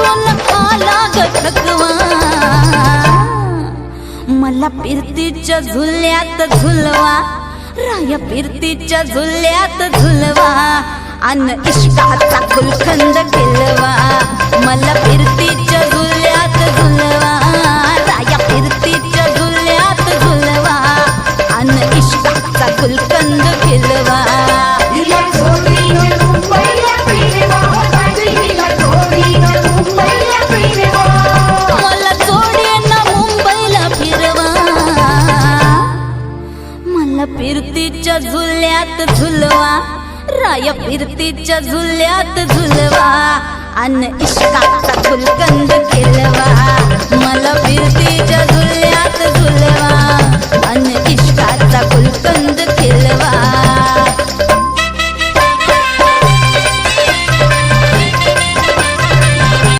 अजून आला ग थकवा मला फिरतीच्या झुल्यात झुलवा राया फिरतीच्या झुल्यात झुलवा अन इश्काचा गुलखंद केलवा मला फिरतीच्या झुल्यात झुलवा राया फिरतीच्या झुल्यात झुलवा अन इश्काचा गुलखंद केलवा फिरतीच्या झुल्यात झुलवा राया फिरतीच्या झुल्यात झुलवा अन इश्काचा गुलकंद केलवा।